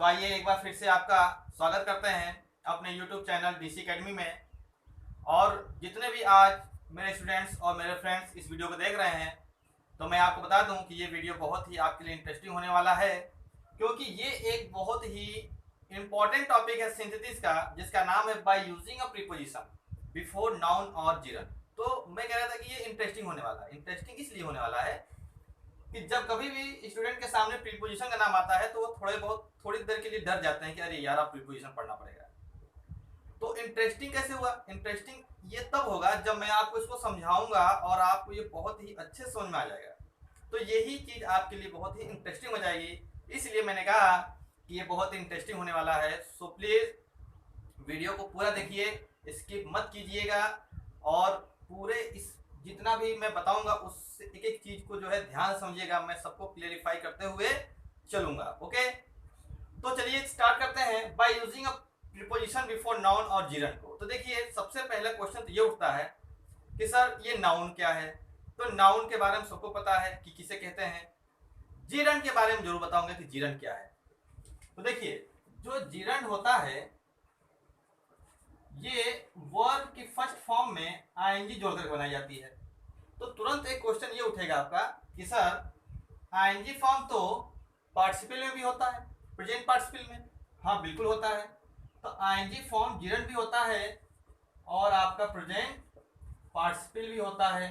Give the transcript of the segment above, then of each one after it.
तो आइए एक बार फिर से आपका स्वागत करते हैं अपने YouTube चैनल डीसी अकेडमी में। और जितने भी आज मेरे स्टूडेंट्स और मेरे फ्रेंड्स इस वीडियो को देख रहे हैं, तो मैं आपको बता दूं कि ये वीडियो बहुत ही आपके लिए इंटरेस्टिंग होने वाला है, क्योंकि ये एक बहुत ही इम्पॉर्टेंट टॉपिक है सिंथेसिस का, जिसका नाम है by using a preposition before noun और जिरन। तो मैं कह रहा था कि ये इंटरेस्टिंग होने वाला है। इंटरेस्टिंग इसलिए होने वाला है कि जब कभी भी स्टूडेंट के सामने प्रीपोजिशन का नाम आता है तो वो थोड़ी देर के लिए डर जाते हैं कि अरे यार अब प्रीपोजिशन पढ़ना पड़ेगा। तो इंटरेस्टिंग कैसे हुआ? इंटरेस्टिंग ये तब होगा जब मैं आपको इसको समझाऊंगा और आपको ये बहुत ही अच्छे समझ में आ जाएगा। तो यही चीज़ आपके लिए बहुत ही इंटरेस्टिंग हो जाएगी, इसलिए मैंने कहा कि ये बहुत ही इंटरेस्टिंग होने वाला है। सो प्लीज़ वीडियो को पूरा देखिए, स्किप मत कीजिएगा, और पूरे इस जितना भी मैं बताऊंगा उस एक एक चीज़ को जो है ध्यान से समझिएगा। मैं सबको क्लेरिफाई करते हुए चलूंगा। ओके, तो चलिए स्टार्ट करते हैं by using a preposition before noun और जिरन को। तो देखिए, सबसे पहला क्वेश्चन तो ये उठता है कि सर ये नाउन क्या है। तो नाउन के बारे में सबको पता है कि किसे कहते हैं। जिरन के बारे में जरूर बताऊंगा कि जिरन क्या है। तो देखिए, जो जिरन होता है ये वर्ब की फर्स्ट फॉर्म में आईएनजी जोड़कर बनाई जाती है। तो तुरंत एक क्वेश्चन ये उठेगा आपका कि सर आईएनजी फॉर्म तो पार्टिसिपल में भी होता है, प्रेजेंट पार्टिसिपल में। हाँ बिल्कुल होता है। तो आईएनजी फॉर्म जिरन भी होता है और आपका प्रेजेंट पार्टिसिपल भी होता है।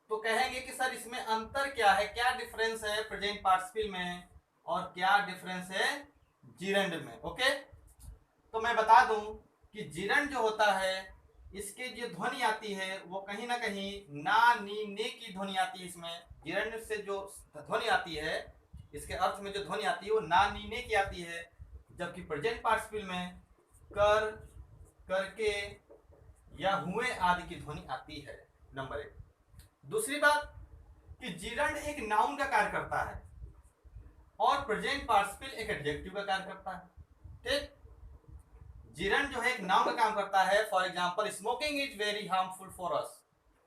तो कहेंगे कि सर इसमें अंतर क्या है, क्या डिफरेंस है प्रेजेंट पार्टिसिपल में और क्या डिफरेंस है जिरंड में। ओके, तो मैं बता दूं कि जिरंड जो होता है इसके जो ध्वनि आती है वो कहीं ना कहीं ना नी ने की ध्वनि आती है। इसमें जिरंड से जो ध्वनि आती है, इसके अर्थ में जो ध्वनि आती है वो ना नी ने की आती है, जबकि प्रेजेंट पार्टिसिपल में कर, करके या हुए आदि की ध्वनि आती है। नंबर एक। दूसरी बात कि जिरंड एक नाउन का कार्य करता है और प्रेजेंट पार्टिसिपल एक एडजेक्टिव का कार्य करता है। ठीक, जिरंड जो है एक नाउन का काम करता है। For example, smoking is very harmful for us.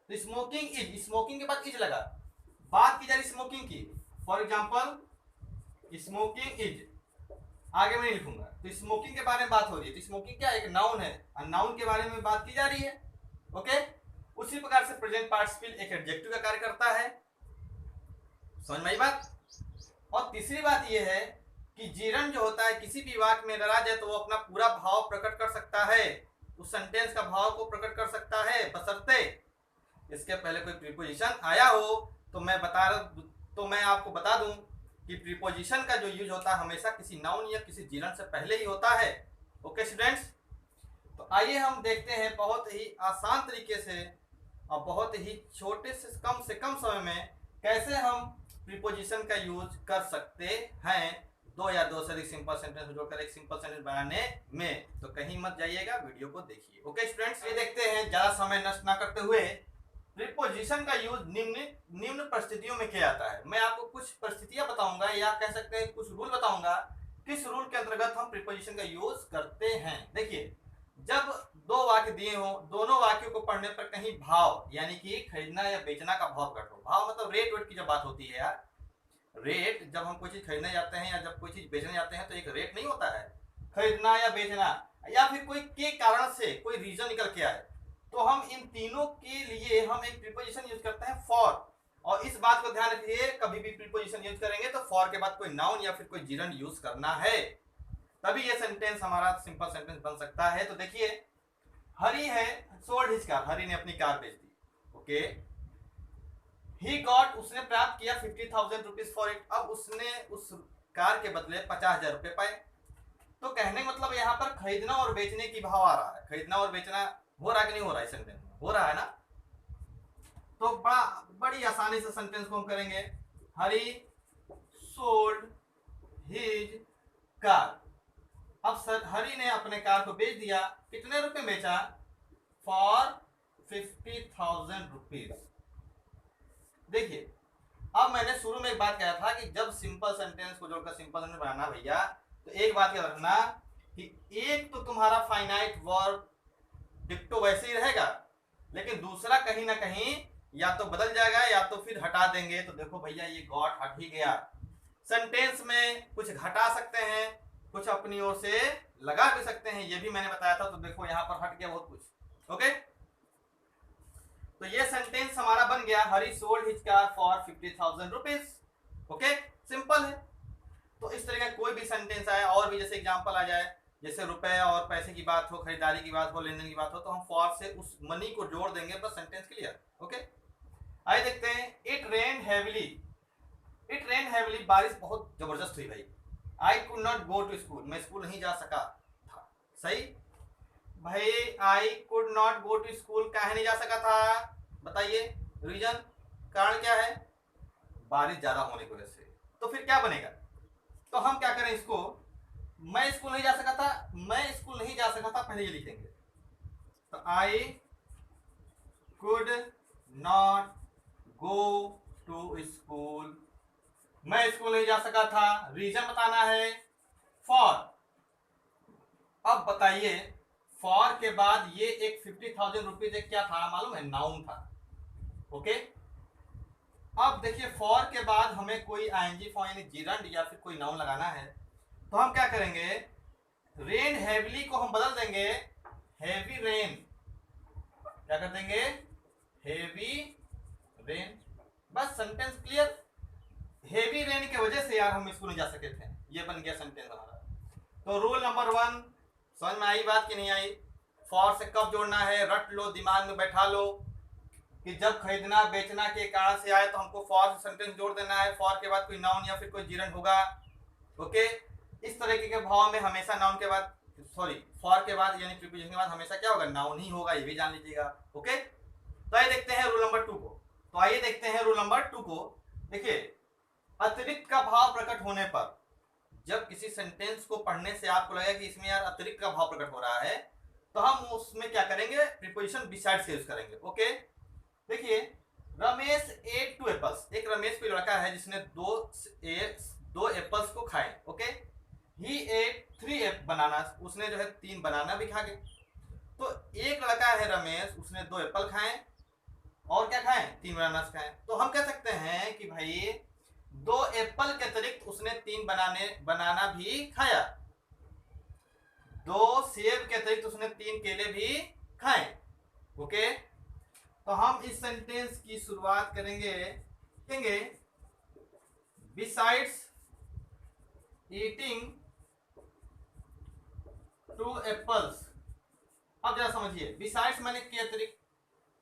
तो स्मोकिंग इज, स्मोकिंग के बाद इज लगा, बात की जा रही स्मोकिंग की। फॉर एग्जांपल, स्मोकिंग इज, आगे मैं नहीं लिखूंगा। तो स्मोकिंग के बारे में बात हो रही है, तो स्मोकिंग क्या एक नाउन है और नाउन के बारे में बात की जा रही है। ओके, उसी प्रकार से प्रेजेंट पार्टिसिपल एक एडजेक्टिव का कार्य करता है। समझ में आई बात? और तीसरी बात यह है कि जिरंड जो होता है किसी भी वाक्य में अगर आ जाए तो वो अपना पूरा भाव प्रकट कर सकता है, उस सेंटेंस का भाव को प्रकट कर सकता है, बशर्ते इसके पहले कोई प्रीपोजिशन आया हो। तो मैं आपको बता दूं कि प्रीपोजिशन का जो यूज होता है हमेशा किसी नाउन या किसी जिरंड से पहले ही होता है। ओके स्टूडेंट्स, तो आइए हम देखते हैं बहुत ही आसान तरीके से और बहुत ही छोटे से कम समय में कैसे हम प्रीपोजिशन का यूज कर सकते हैं दो या दो से अधिक सिंपल सेंटेंस को जोड़कर एक सिंपल सेंटेंस बनाने में। तो कहीं मत जाइएगा, वीडियो को देखिए। ओके स्टूडेंट्स, ये देखते हैं ज्यादा समय नष्ट ना करते हुए प्रीपोजिशन का यूज निम्न परिस्थितियों में किया जाता है। मैं आपको कुछ परिस्थितियां बताऊंगा या कह सकते हैं कुछ रूल बताऊंगा, किस रूल के अंतर्गत हम प्रीपोजिशन का यूज करते हैं। देखिए, जब दो वाक्य दिए हों, दोनों वाक्यों को पढ़ने पर कहीं भाव यानी कि खरीदना या बेचना का भाव प्रकट हो। भाव मतलब रेट वेट की जब बात होती है यार, रेट जब हम कोई चीज खरीदने जाते हैं या जब कोई चीज बेचने जाते हैं तो एक रेट नहीं होता है। खरीदना या बेचना या फिर कोई के कारण से कोई रीजन निकल के आए, तो हम इन तीनों के लिए हम एक प्रीपोजिशन यूज करते हैं फॉर। और इस बात को ध्यान रखिए, कभी भी प्रीपोजिशन यूज करेंगे तो फॉर के बाद कोई नाउन या फिर कोई जिरंड यूज करना है, तभी ये सेंटेंस हमारा सिंपल सेंटेंस बन सकता है। तो देखिए, हरी है सोल्ड हिज कार, हरी ने अपनी कार बेच दी। ओके, ही गॉट, उसने प्राप्त किया 50,000 रुपीज फॉर इट। अब उसने उस कार के बदले 50,000 रुपए पाए। तो कहने का मतलब यहाँ पर खरीदना और बेचने की भाव आ रहा है। खरीदना और बेचना हो रहा है कि नहीं हो रहा है? सेंटेंस में हो रहा है ना। तो बड़ी आसानी से सेंटेंस को हम करेंगे, हरी सोल्ड हिज कार। अब सर हरी ने अपने कार को बेच दिया, कितने रुपए बेचा? For 50,000 rupees. देखिए, अब मैंने शुरू में एक बात कहा था कि जब सिंपल सेंटेंस को जोड़कर सिंपल सेंटेंस बनाना भैया, तो एक बात याद रखना कि एक तो तुम्हारा फाइनाइट वर्ब डिक्टो वैसे ही रहेगा, लेकिन दूसरा कहीं ना कहीं या तो बदल जाएगा या तो फिर हटा देंगे। तो देखो भैया, ये गॉट हट ही गया। सेंटेंस में कुछ घटा सकते हैं, कुछ अपनी ओर से लगा भी सकते हैं, ये भी मैंने बताया था। तो देखो यहाँ पर हट गया बहुत कुछ। ओके, तो ये सेंटेंस हमारा बन गया, Hari sold his car for 50,000 rupees. Okay, simple है। तो इस तरह का कोई भी सेंटेंस आए, और भी जैसे एग्जांपल आ जाए, जैसे रुपए और पैसे की बात हो, खरीदारी की बात हो, लेन देन की बात हो, तो हम फॉर से उस मनी को जोड़ देंगे, बस सेंटेंस क्लियर। ओके, आइए देखते हैं। It rain heavily, it rain heavily, बारिश बहुत जबरदस्त हुई भाई। I could not go to school, मैं स्कूल नहीं जा सका था। सही भाई, I could not go to school काहे नहीं जा सका था, बताइए रीजन, कारण क्या है, बारिश ज्यादा होने की वजह से। तो फिर क्या बनेगा, तो हम क्या करें इसको, मैं स्कूल नहीं जा सका था, मैं स्कूल नहीं जा सका था, पहले ये लिखेंगे। तो I could not go to school, मैं स्कूल नहीं जा सका था, रीजन बताना है फॉर। अब बताइए, फॉर के बाद ये एक 50,000 रुपीज एक क्या था मालूम है, नाउन था। ओके, अब देखिए फॉर के बाद हमें कोई आईएनजी फॉर्म यानी जीरंड या फिर कोई नाउन लगाना है, तो हम क्या करेंगे, रेन हैवीली को हम बदल देंगे हैवी रेन, क्या कर देंगे, हैवी रेन, बस सेंटेंस क्लियर। हैवी रेन की वजह से यार हम स्कूल नहीं जा सके थे, ये बन गया सेंटेंस हमारा। तो रूल नंबर 1 समझ में आई बात कि नहीं आई, फॉर से कब जोड़ना है, रट लो, दिमाग में बैठा लो कि जब खरीदना बेचना के कारण से आए तो हमको फॉर से सेंटेंस जोड़ देना है, फॉर के बाद कोई नाउन या फिर कोई जीरंड होगा। ओके, इस तरीके के भाव में हमेशा नाउन के बाद, सॉरी फॉर के बाद यानी प्रीपोजिशन के बाद हमेशा क्या होगा, नाउन ही होगा, ये भी जान लीजिएगा। ओके, तो आइए देखते हैं रूल नंबर 2 को। तो आइए देखते हैं रूल नंबर 2 को। देखिए, अतिरिक्त का भाव प्रकट होने पर, जब किसी सेंटेंस को पढ़ने से आपको लगेगा कि इसमें यार अतिरिक्त का भाव प्रकट हो रहा है, तो हम उसमें क्या करेंगे, प्रीपोजिशन बिसाइड से यूज करेंगे। ओके, देखिए रमेश एट 2 एप्पल्स, एक रमेश कोई लड़का है जिसने दो एप्पल्स को खाए। ओके, ही एट 3 बनाना, उसने जो है 3 बनाना भी खा गए। तो एक लड़का है रमेश, उसने 2 एप्पल खाए और क्या खाए, 3 बनाना खाए। तो हम कह सकते हैं कि भाई 2 एप्पल के अतिरिक्त उसने 3 बनाना भी खाया, 2 सेब के अतिरिक्त उसने 3 केले भी खाए। ओके, तो हम इस सेंटेंस की शुरुआत करेंगे, कहेंगे बिसाइड्स ईटिंग 2 एप्पल्स। अब जरा समझिए, बिसाइड्स माने के अतिरिक्त,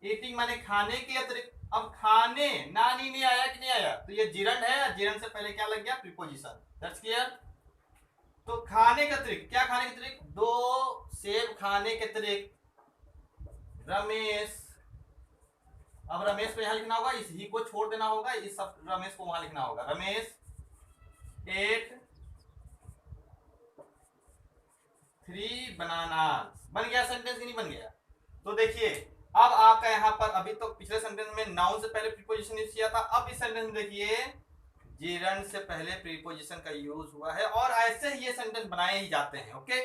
ईटिंग माने खाने के अतिरिक्त। अब खाने ना नहीं आया कि नहीं आया, तो ये जीरंड है, जीरंड से पहले क्या लग गया, प्रीपोजिशन। That's clear. तो खाने के अतिरिक्त, क्या खाने के अतिरिक्त, 2 सेब खाने के अतिरिक्त रमेश, अब रमेश को यहां लिखना होगा, इस ही को छोड़ देना होगा, इस सब रमेश को वहां लिखना होगा, रमेश एट 3 बनाना। बन गया सेंटेंस कि नहीं बन गया। तो देखिए अब आपका यहां पर, अभी तो पिछले सेंटेंस में नाउन से पहले प्रीपोजिशन यूज किया था, अब इस सेंटेंस में देखिए जीरंड से पहले प्रीपोजिशन का यूज हुआ है, और ऐसे ही ये सेंटेंस बनाए ही जाते हैं। Okay,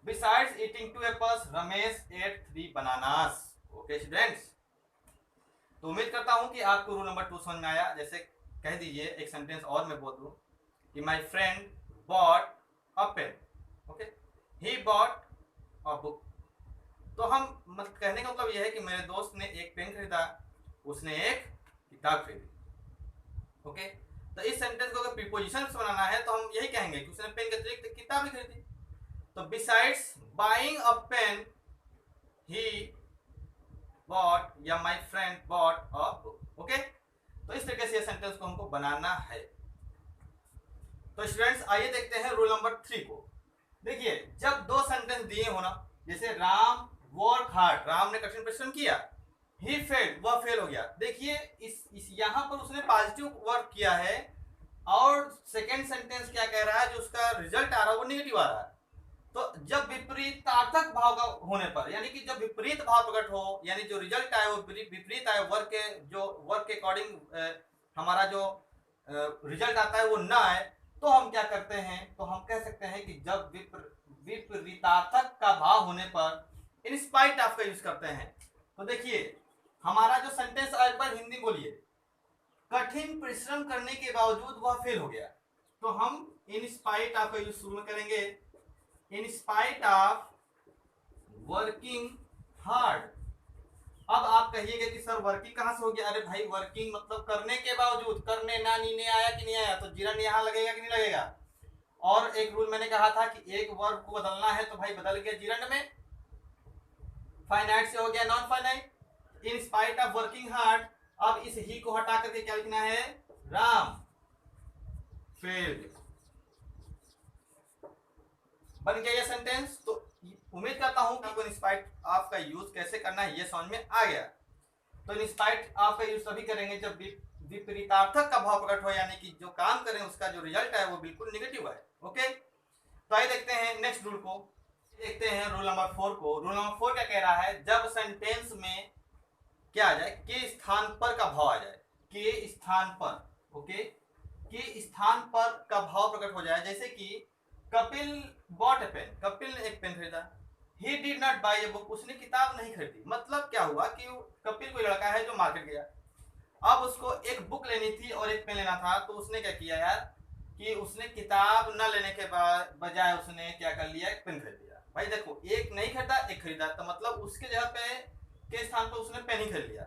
besides eating 2 apples Ramesh ate 3 bananas. Okay students, तो उम्मीद करता हूं कि आपको रूल नंबर 2 समझ में आया। जैसे कह दीजिए, एक सेंटेंस और मैं बोल दूं कि my friend bought a pen. Okay, he bought a book. तो हम मतलब कहने का मतलब यह है कि मेरे दोस्त ने एक पेन खरीदा, उसने एक किताब खरीदी। ओके, तो इस सेंटेंस को अगर प्रीपोजिशन से बनाना है तो हम यही कहेंगे कि उसने पेन के अतिरिक्त किताब भी खरीदी। तो besides buying a pen he bought, या my friend bought a book. Okay, तो इस तरीके से ये सेंटेंस को हमको बनाना है। तो स्टूडेंट्स आइए देखते हैं रूल नंबर 3 को। देखिए, जब 2 सेंटेंस दिए हो ना, जैसे राम वर्क हार्ड, राम ने कठिन परिश्रम किया, ही फेल्ड, वह फेल हो गया। देखिए इस यहां पर उसने पॉजिटिव वर्क किया है, और सेकेंड सेंटेंस क्या कह रहा है, जो उसका रिजल्ट आ रहा है वो निगेटिव आ रहा है। तो जब विपरीतार्थक भाव का होने पर, यानी कि जब विपरीत भाव प्रकट हो, यानी जो रिजल्ट आए वो विपरीत आए, वर्क के जो वर्क के अकॉर्डिंग हमारा जो रिजल्ट आता है वो ना आए, तो हम क्या करते हैं, तो हम कह सकते हैं कि जब विपरीतार्थक का भाव होने पर इन स्पाइट ऑफ का यूज करते हैं। तो देखिए हमारा जो सेंटेंस, एक बार हिंदी बोलिए, कठिन परिश्रम करने के बावजूद वह फेल हो गया। तो हम इन स्पाइट ऑफ का यूज शुरू में करेंगे, in spite of working hard. अब आप कहिएगा कि सर वर्किंग कहां से हो गया? अरे भाई वर्किंग मतलब करने के बावजूद, करने ना नीने आया कि नहीं आया, तो जिरन यहां लगेगा कि नहीं लगेगा। और एक रूल मैंने कहा था कि एक वर्ब को बदलना है, तो भाई बदल गया जिरन में, फाइनाइट से हो गया non finite, in spite of working hard. अब इस ही को हटा करके क्या लिखना है? राम फेल्ड। बन गया ये सेंटेंस। तो उम्मीद करता हूं कि आपको इन स्पाइट ऑफ का यूज कैसे करना है ये समझ में आ गया। तो इन स्पाइट ऑफ का यूज तभी करेंगे जब विपरीतार्थक का भाव प्रकट हो, यानी कि जो काम करें उसका जो रिजल्ट है वो बिल्कुल नेगेटिव है। ओके, तो आइए देखते हैं नेक्स्ट रूल को। देखते हैं रूल नंबर 4 को। रूल नंबर 4 क्या कह रहा है? जब सेंटेंस में क्या आ जाए? के स्थान पर का भाव आ जाए, के स्थान पर, ओके, के स्थान पर का भाव प्रकट हो जाए। जैसे कि Kapil bought a pen, Kapil ने एक पेन खरीदा। He did not buy a book, उसने किताब नहीं खरीदी। मतलब क्या हुआ कि कपिल कोई लड़का है जो मार्केट गया, अब उसको एक बुक लेनी थी और एक पेन लेना था, तो उसने क्या किया यार कि उसने किताब न लेने के बाद बजाय उसने क्या कर लिया? एक पेन खरीद लिया। भाई देखो, एक नहीं खरीदा एक खरीदा, तो मतलब उसके जगह पे के स्थान पर उसने पेन ही खरीद लिया।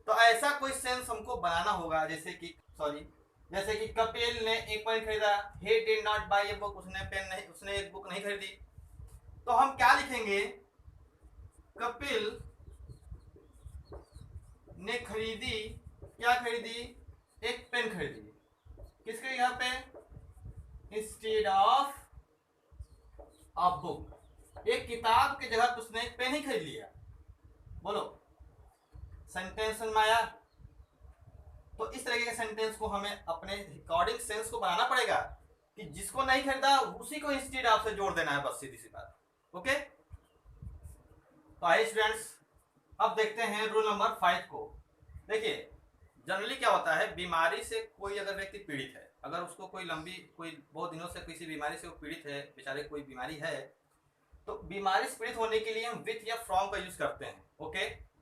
तो ऐसा कोई सेंस हमको बनाना होगा, जैसे कि जैसे कि कपिल ने एक पेन खरीदा, he did not buy a book, उसने एक बुक नहीं खरीदी। तो हम क्या लिखेंगे? कपिल ने खरीदी, क्या खरीदी? एक पेन खरीदी। किसके यहाँ पे? इंस्टेड ऑफ अ बुक, एक किताब की जगह उसने एक पेन ही खरीद लिया। बोलो सेंटेंस में आया? तो इस तरीके के सेंटेंस को हमें अपने अकॉर्डिंग सेंस को बनाना पड़ेगा कि जिसको नहीं खरीदा उसी को इंस्टेड ऑफ से जोड़ देना है, बस सीधी सी बात। ओके, तो आइए स्टूडेंट्स, अब देखते हैं रूल नंबर 5 को। देखिए जनरली क्या होता है, बीमारी से कोई अगर व्यक्ति पीड़ित है, अगर उसको कोई बहुत दिनों से किसी बीमारी से वो पीड़ित है, बेचारे कोई बीमारी है, तो बीमारी से पीड़ित होने के लिए हम विथ या फ्रॉम का यूज करते हैं। ओके,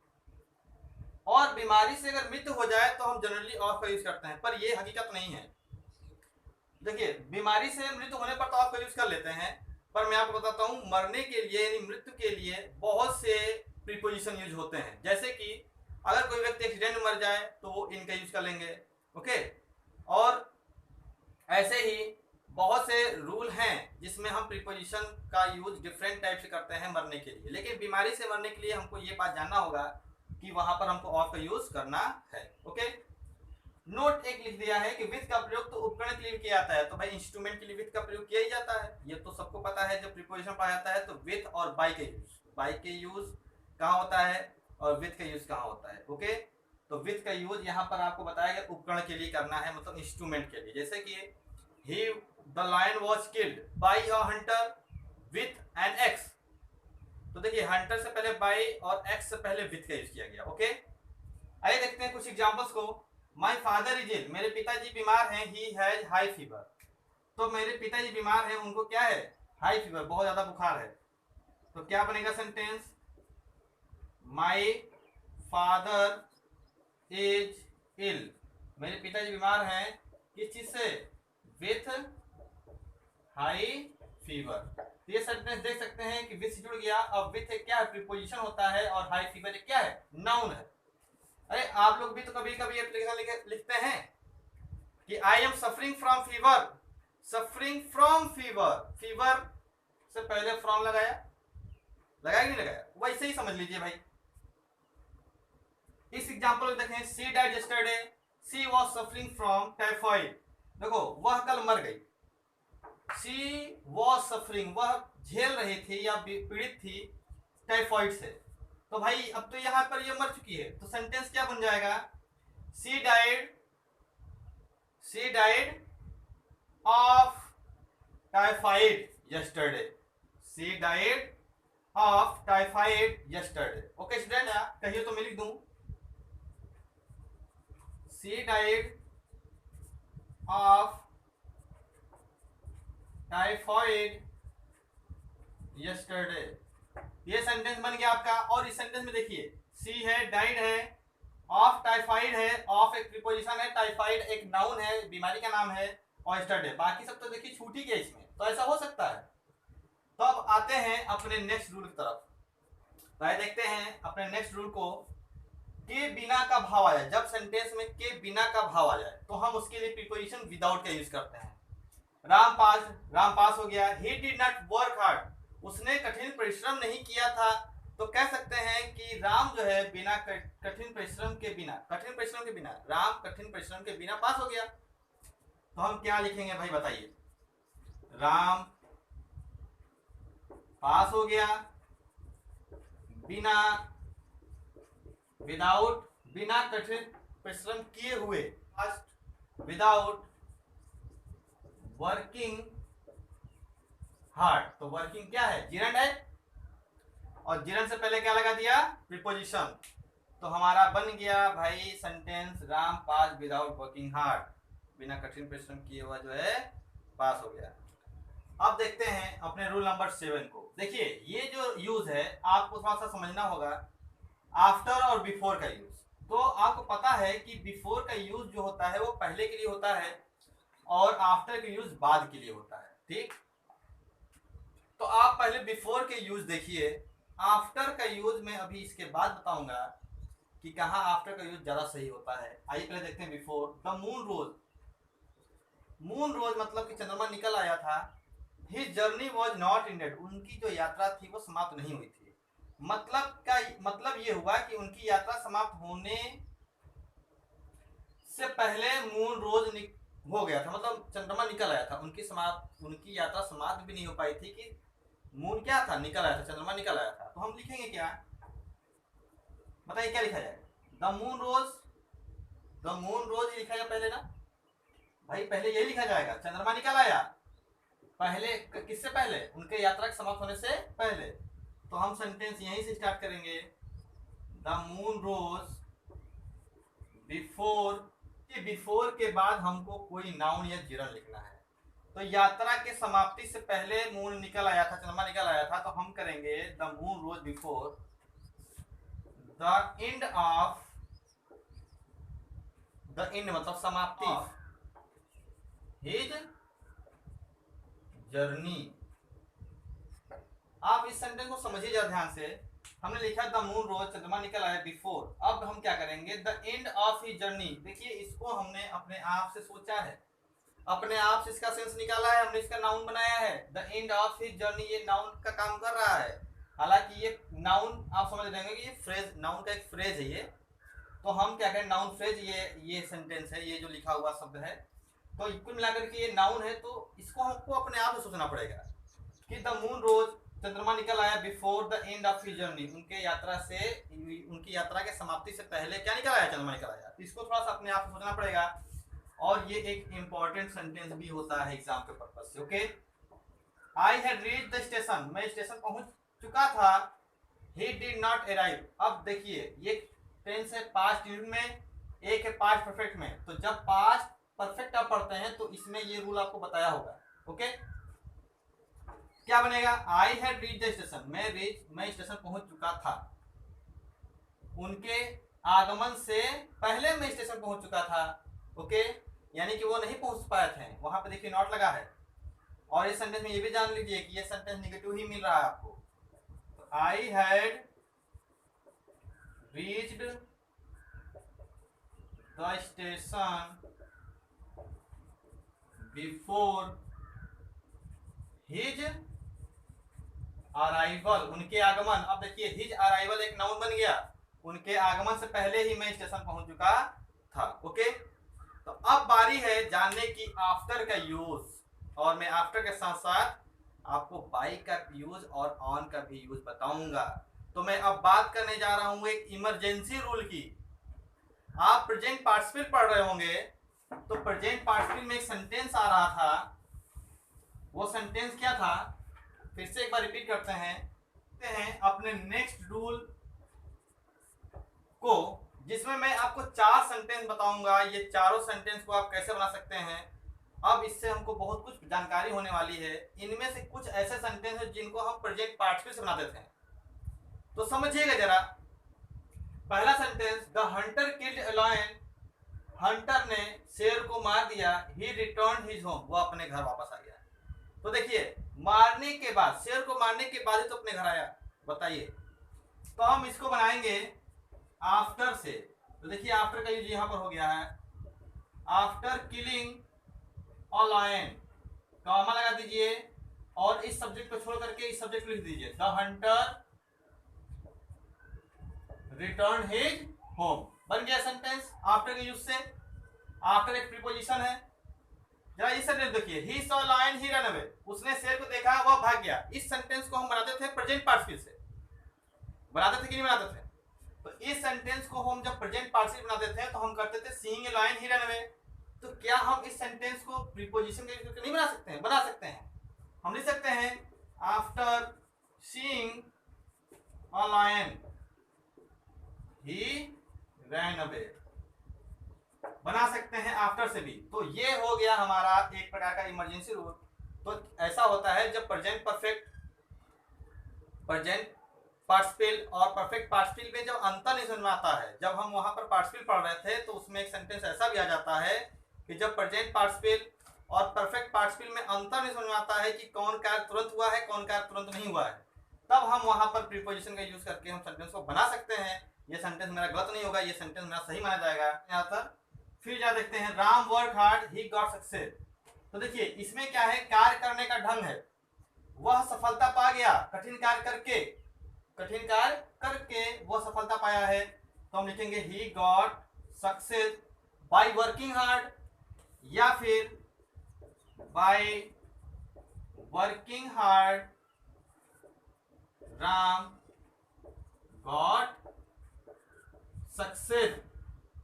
और बीमारी से अगर मृत्यु हो जाए तो हम जनरली ऑफ का यूज करते हैं, पर ये हकीकत नहीं है। देखिए बीमारी से मृत्यु होने पर तो ऑफ का यूज कर लेते हैं, पर मैं आपको बताता हूं मरने के लिए यानी मृत्यु के लिए बहुत से प्रीपोजिशन यूज होते हैं। जैसे कि अगर कोई व्यक्ति एक्सीडेंट में मर जाए तो वो इनका यूज कर लेंगे। ओके, और ऐसे ही बहुत से रूल हैं जिसमें हम प्रीपोजिशन का यूज डिफरेंट टाइप से करते हैं मरने के लिए, लेकिन बीमारी से मरने के लिए हमको ये बात जानना होगा कि वहां पर हमको ऑफ का यूज करना है। ओके, नोट एक लिख दिया है कि विथ का प्रयोग तो उपकरण के लिए किया जाता है, तो भाई इंस्ट्रूमेंट के लिए विथ का प्रयोग किया ही जाता है, ये तो सबको पता है। जब प्रीपोजिशन पढ़ा जाता है तो विथ और बाय के यूज, बाय के यूज कहाँ होता है और विथ का यूज कहाँ होता है। ओके, तो विथ का यूज यहाँ पर आपको बताया गया उपकरण के लिए करना है, मतलब इंस्ट्रूमेंट के लिए। जैसे कि he the lion was killed by a hunter with an axe, तो देखिए हंटर से पहले बाय और एक्स से पहले विथ का यूज किया गया। ओके, आइए देखते हैं कुछ एग्जांपल्स को। माय फादर इज इल, मेरे पिताजी बीमार हैं। ही हैज हाई फीवर, तो मेरे पिताजी बीमार हैं, उनको क्या है? हाई फीवर, बहुत ज्यादा बुखार है। तो क्या बनेगा sentence? My father is ill, मेरे पिताजी बीमार हैं किस चीज से? With high fever. तो ये सेंटेंस देख सकते हैं कि विथ जुड़ गया। अब विथ क्या है? प्रीपोजिशन होता है, और हाई फीवर क्या है? नाउन है। अरे आप लोग भी तो कभी कभी एप्लीकेशन लिखते हैं कि I am suffering from fever, suffering from fever, fever से पहले फ्रॉम लगाया कि नहीं लगाया? वैसे ही समझ लीजिए भाई। इस एग्जांपल में देखें, she died yesterday, she was suffering from typhoid. देखो वह कल मर गई, सी वॉज सफरिंग, वह झेल रही थी या पीड़ित थी टाइफाइड से। तो भाई अब तो यहां पर ये मर चुकी है, तो सेंटेंस क्या बन जाएगा? She died of typhoid yesterday, she died of typhoid yesterday. Okay student, कहिए तो मैं लिख दूं, she died of typhoid yesterday. ये सेंटेंस बन गया आपका। और इस सेंटेंस में देखिए, सी है, डाइड है, ऑफ टाइफाइड है, ऑफ एक प्रीपोजिशन है, टाइफाइड एक नाउन है, बीमारी का नाम है, ऑयस्टर डे, बाकी सब तो देखिए छूट ही गया इसमें, तो ऐसा हो सकता है। तो अब आते हैं अपने नेक्स्ट रूल की तरफ। भाई देखते हैं अपने नेक्स्ट रूल को, के बिना का भाव आ जाए, जब सेंटेंस में के बिना का भाव आ जाए तो हम उसके लिए प्रीपोजिशन विदाउट का यूज करते हैं। राम पास हो गया, ही डिड नॉट वर्क हार्ड, उसने कठिन परिश्रम नहीं किया था, तो कह सकते हैं कि राम जो है बिना कठिन परिश्रम के बिना राम कठिन परिश्रम के बिना पास हो गया। तो हम क्या लिखेंगे भाई बताइए, राम पास हो गया बिना, विदाउट, बिना कठिन परिश्रम किए हुए, विदाउट वर्किंग हार्ड। तो वर्किंग क्या है, जिरंड है, और जिरंड से पहले क्या लगा दिया, प्रीपोजिशन। तो हमारा बन गया भाई सेंटेंस, राम पास विदाउट वर्किंग हार्ड, बिना कठिन परिश्रम किए हुआ जो है पास हो गया। अब देखते हैं अपने रूल नंबर 7 को। देखिए ये जो यूज है आपको थोड़ा सा समझना होगा, आफ्टर और बिफोर का यूज। तो आपको पता है कि बिफोर का यूज जो होता है वो पहले के लिए होता है और आफ्टर का यूज बाद के लिए होता है, ठीक। तो आप पहले बिफोर के यूज देखिए, आफ्टर का यूज मैं अभी इसके बाद बताऊंगा कि कहाँ आफ्टर का यूज ज्यादा सही होता है। आइए पहले देखते हैं before. The moon rose, moon rose मतलब कि चंद्रमा निकल आया था। His journey was not ended, उनकी जो यात्रा थी वो समाप्त नहीं हुई थी। मतलब ये हुआ कि उनकी यात्रा समाप्त होने से पहले मून रोज हो गया था, मतलब चंद्रमा निकल आया था, उनकी यात्रा समाप्त भी नहीं हो पाई थी कि मून क्या था, निकल आया था, चंद्रमा निकल आया था। तो हम लिखेंगे क्या, बताइए क्या लिखा जाए, द मून रोज लिखा जाए पहले ना भाई, पहले यही लिखा जाएगा, चंद्रमा निकल आया पहले, किससे पहले, उनके यात्रा के समाप्त होने से पहले। तो हम सेंटेंस यहीं से स्टार्ट करेंगे, the moon rose before, before के बाद हमको कोई नाउन या जिरन लिखना है। तो यात्रा के समाप्ति से पहले मून निकल आया था, चंद्रमा निकल आया था, तो हम करेंगे the moon rose before the end of, the end मतलब समाप्ति, हिज जर्नी। आप इस सेंटेंस को समझिए जरा ध्यान से। हमने लिखा द मून रोज, चंद्रमा निकल आया बिफोर, अब हम क्या करेंगे, the end of his journey. देखिए इसको हमने अपने आप से सोचा है, अपने आप से इसका सेंस निकाला है, हमने इसका नाउन बनाया है। The end of his journey ये नाउन का काम कर रहा है, हालांकि ये नाउन आप समझ लेंगे कि ये फ्रेज, नाउन का एक फ्रेज है ये। तो हम क्या करें, नाउन फ्रेज, ये सेंटेंस है, ये जो लिखा हुआ शब्द है, तो कुल मिलाकर के ये नाउन है। तो इसको हमको अपने आप से सोचना पड़ेगा कि द मून रोज, चंद्रमा निकल आया before the end of his journey, उनकी यात्रा के समाप्ति से पहले क्या निकल आया, चंद्रमा निकल आया। तो इसको थोड़ा सा अपने आप से सोचना पड़ेगा, और ये एक इंपॉर्टेंट सेंटेंस भी होता है एग्जाम के पर्पज से। Okay, I had reached the station, मैं स्टेशन पहुंच चुका था। ही डिड नॉट अराइव, अब देखिए ये टेंस है पास्ट में, एक है पास्ट परफेक्ट में। तो जब पास्ट परफेक्ट आप पढ़ते हैं तो इसमें ये रूल आपको बताया होगा। ओके, क्या बनेगा, I had reached the station, मैं स्टेशन पहुंच चुका था। उनके आगमन से पहले मैं स्टेशन पहुंच चुका था। ओके, यानी कि वो नहीं पहुंच पाए थे, वहां पे देखिए नॉट लगा है। और इस सेंटेंस में ये भी जान लीजिए कि ये सेंटेंस नेगेटिव ही मिल रहा है आपको। तो I had reached the station before his arrival, उनके आगमन। अब देखिए हिज अराइवल एक नाउन बन गया, उनके आगमन से पहले ही मैं स्टेशन पहुंच चुका था। ओके, तो अब बारी है जानने की आफ्टर का यूज, और मैं आफ्टर के साथ साथ आपको बाई का यूज और ऑन का भी यूज बताऊंगा। तो मैं अब बात करने जा रहा हूं एक इमरजेंसी रूल की। आप प्रेजेंट पार्टिसिपल पढ़ रहे होंगे, तो प्रेजेंट पार्टिसिपल में एक सेंटेंस आ रहा था, वो सेंटेंस क्या था, फिर से एक बार रिपीट करते हैं अपने नेक्स्ट रूल को, जिसमें मैं आपको 4 सेंटेंस बताऊंगा। ये चारों सेंटेंस को आप कैसे बना सकते हैं, अब इससे हमको बहुत कुछ जानकारी होने वाली है। इनमें से कुछ ऐसे सेंटेंस हैं जिनको हम प्रेजेंट पार्टिसिपल से बना देते हैं, तो समझिएगा जरा। पहला sentence, the hunter killed a lion, hunter ने शेर को मार दिया, ही रिटर्न हिज होम, वो अपने घर वापस आ गया। तो देखिए मारने के बाद, शेर को मारने के बाद ही तो अपने घर आया, बताइए। तो हम इसको बनाएंगे आफ्टर से। तो देखिए आफ्टर का यूज यहाँ पर हो गया है, after killing a lion, comma लगा दीजिए और इस सब्जेक्ट को छोड़ करके इस सब्जेक्ट को लिख दीजिए, the hunter return his home. बन गया सेंटेंस आफ्टर के यूज से। आफ्टर एक प्रीपोजिशन है। जरा इस सेंटेंस देखिए, he saw lion he run away, उसने शेर को देखा वह भाग गया। इस सेंटेंस को हम बनाते थे प्रेजेंट पार्टिसिपल से, बनाते थे कि नहीं बनाते थे? तो इस सेंटेंस को हम जब प्रेजेंट पार्टिसिपल बनाते थे तो हम करते थे seeing a lion he run away. तो क्या हम इस सेंटेंस को प्रीपोजिशन के यूज करके नहीं बना सकते हैं? बना सकते हैं। हम लिख सकते हैं after seeing a lion he ran away, बना सकते हैं आफ्टर से भी। तो ये हो गया हमारा एक प्रकार का इमरजेंसी रूल। तो ऐसा होता है जब प्रेजेंट पार्टिसिपल और परफेक्ट पार्टिसिपल में जब अंतर नहीं समझ में आता है। जब हम वहां पर पार्टिसिपल पढ़ रहे थे तो उसमें एक सेंटेंस ऐसा भी आ जाता है कि जब प्रेजेंट पार्टिसिपल और परफेक्ट पार्टिसिपल में अंतर नहीं समझ में आता है कि कौन कार्य तुरंत हुआ है, कौन कार्य तुरंत नहीं हुआ है, तब हम वहां पर प्रीपोजिशन का यूज करके हम सेंटेंस को बना सकते हैं। ये सेंटेंस मेरा गलत नहीं होगा, ये सेंटेंस मेरा सही माना जाएगा। यहाँ तक फिर जा देखते हैं, Ram work hard he got success. तो देखिए इसमें क्या है, कार्य करने का ढंग है, वह सफलता पा गया कठिन कार्य करके वह सफलता पाया है। तो हम लिखेंगे he got success by working hard, या फिर by working hard Ram got success.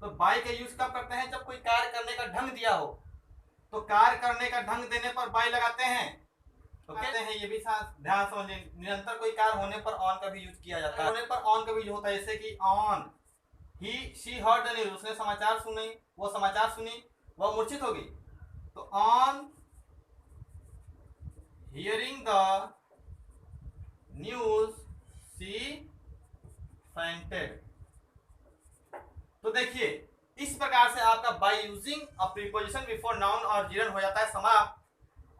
तो बाय का यूज कब करते हैं? जब कोई कार्य करने का ढंग दिया हो, तो कार्य करने का ढंग देने पर बाय लगाते हैं। तो कहते हैं, ये भी ध्यान समझिए, निरंतर कोई कार्य होने पर ऑन का भी यूज किया जाता है। होने पर ऑन का भी यूज होता है, जैसे कि on he she heard the news, उसने समाचार सुनी, वो समाचार सुनी, वह मूर्छित हो गई। तो on hearing the news she fainted. तो देखिए इस प्रकार से आपका by using a preposition before noun और जिरन हो जाता है समाप्त।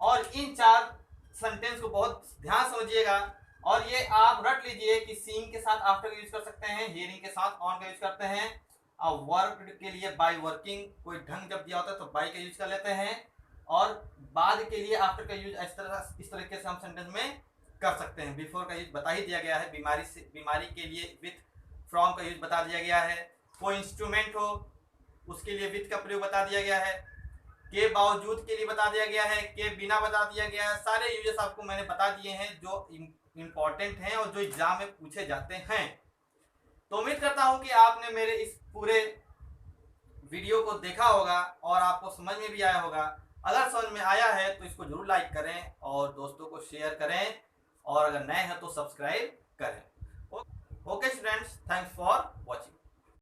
और इन चार सेंटेंस को बहुत ध्यान समझिएगा और ये आप रट लीजिए कि सीइंग के साथ आफ्टर का यूज कर सकते हैं, हियरिंग के साथ ऑन का यूज करते हैं, और वर्क के लिए बाय वर्किंग, कोई ढंग जब दिया होता है तो बाय का यूज कर लेते हैं, और बाद के लिए आफ्टर का यूज इस तरीके से हम सेंटेंस में कर सकते हैं। बिफोर का यूज बता ही दिया गया है, बीमारी के लिए विथ फ्रॉम का यूज बता दिया गया है, कोई इंस्ट्रूमेंट हो उसके लिए विथ का प्रयोग बता दिया गया है, के बावजूद के लिए बता दिया गया है, के बिना बता दिया गया है। सारे यूजेस आपको मैंने बता दिए हैं जो इंपॉर्टेंट हैं और जो एग्जाम में पूछे जाते हैं। तो उम्मीद करता हूं कि आपने मेरे इस पूरे वीडियो को देखा होगा और आपको समझ में भी आया होगा। अगर समझ में आया है तो इसको जरूर लाइक करें और दोस्तों को शेयर करें, और अगर नए हैं तो सब्सक्राइब करें। Okay students, thanks for watching.